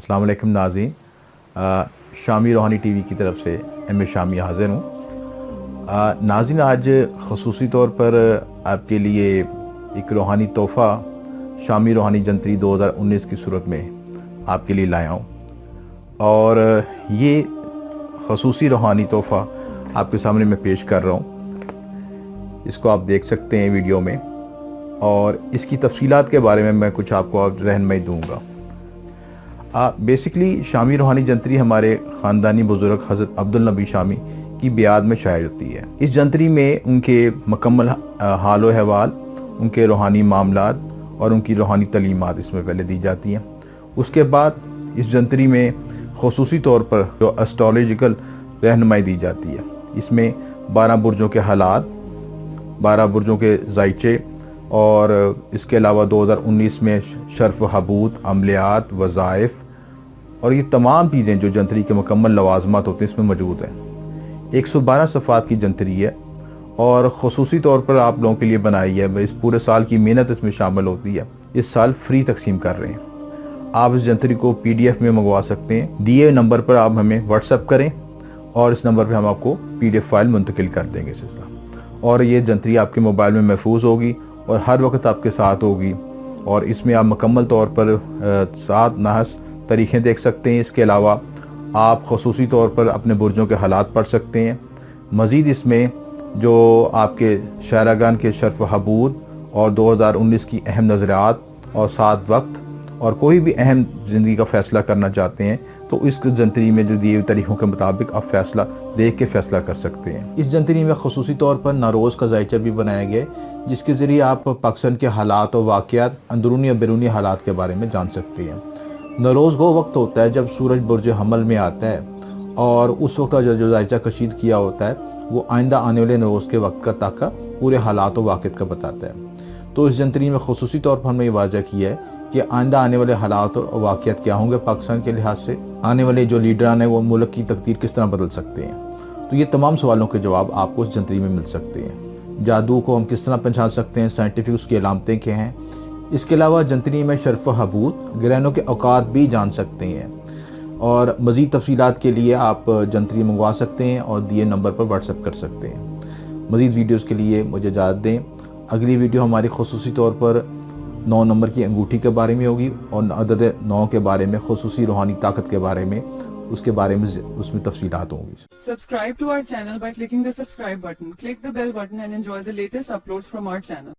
अस्सलाम वालेकुम नाज़रीन, शामी रूहानी टीवी की तरफ से मैं शामी हाज़िर हूँ। नाज़रीन, आज ख़ुसूसी तौर पर आपके लिए एक रूहानी तोहफ़ा शामी रूहानी जंतरी 2019 की सूरत में आपके लिए लाया हूँ और ये ख़ुसूसी रूहानी तोहफ़ा आपके सामने मैं पेश कर रहा हूँ। इसको आप देख सकते हैं वीडियो में और इसकी तफसीलात के बारे में मैं कुछ आपको रहनुमाई दूँगा। बेसिकली शामी रूहानी जंतरी हमारे ख़ानदानी बुज़ुर्ग हज़रत अब्दुल नबी शामी की बियाद में शाया होती है। इस जंतरी में उनके मुकम्मल हाल व अहवाल, उनके रूहानी मामलात और उनकी रूहानी तलीमात इसमें पहले दी जाती हैं। उसके बाद इस जंतरी में ख़ुसूसी तौर पर जो एस्ट्रोलॉजिकल रहनुमाई दी जाती है। इसमें 12 बुर्जों के हालात, 12 बुर्जों के ज़ायचे और इसके अलावा 2019 में शर्फ हबूत, अमलियात, वज़ाइफ और ये तमाम चीज़ें जो जंतरी के मुकम्मल लवाज़मात होते हैं इसमें मौजूद हैं। 112 सफ़ात की जंतरी है और ख़ुसूसी तौर पर आप लोगों के लिए बनाई है। इस पूरे साल की मेहनत इसमें शामिल होती है। इस साल फ्री तकसीम कर रहे हैं। आप इस जंतरी को PDF में मंगवा सकते हैं। दिए नंबर पर आप हमें व्हाट्सएप करें और इस नंबर पर हम आपको PDF फाइल मुंतकिल कर देंगे और ये जंतरी आपके मोबाइल में महफूज होगी और हर वक्त आपके साथ होगी। और इसमें आप मुकम्मल तौर पर 7 नहस तारीखें देख सकते हैं। इसके अलावा आप ख़ुसूसी तौर पर अपने बुर्जों के हालात पढ़ सकते हैं। मज़ीद इसमें जो आपके शायरागान के शर्फ हबूत और 2019 की अहम नज़रियात और 7 वक्त और कोई भी अहम ज़िंदगी का फ़ैसला करना चाहते हैं तो इस जंतरी में जो दिए हुए तारीखों के मुताबिक आप फ़ैसला देख के फ़ैसला कर सकते हैं। इस जंतरी में ख़ुसूसी तौर पर नरोज़ का ज़ायचा भी बनाया गया है, जिसके ज़रिए आप पाकिस्तान के हालात और वाक़यात, अंदरूनी और बैरूनी हालात के बारे में जान सकते हैं। नरोज़ वो वक्त होता है जब सूरज बुर्ज हमल में आता है और उस वक्त जो ज़ायचा कशीद किया होता है वो आइंदा आने वाले नरोज़ के वक्त का ताका पूरे हालात और वाक़यात का बताता है। तो इस जंतरी में ख़ुसूसी तौर पर हमने ये वाज़ह किया है कि आइंदा आने वाले हालात और वाक़यात क्या होंगे, पाकिस्तान के लिहाज से आने वाले जो लीडरान हैं वो मुल्क की तकदीर किस तरह बदल सकते हैं। तो ये तमाम सवालों के जवाब आपको इस जंतरी में मिल सकते हैं। जादू को हम किस तरह पहचान सकते हैं, साइंटिफिक उसकी अलामतें क्या हैं। इसके अलावा जंतरी में शर्फ हबूत, ग्रहणों के औकात भी जान सकते हैं। और मज़ीद तफसीलात के लिए आप जंतरी मंगवा सकते हैं और दिए नंबर पर व्हाट्सएप कर सकते हैं। मज़ीद वीडियोज़ के लिए मुझे इजाज़त दें। अगली वीडियो हमारी ख़ुसूसी तौर पर 9 नंबर की अंगूठी के बारे में होगी और अदद 9 के बारे में, ख़ुसूसी रूहानी ताकत के बारे में, उसके बारे में उसमें तफसीलात होंगी। Subscribe to our channel by clicking the subscribe button. Click the bell button and enjoy the latest uploads from our channel.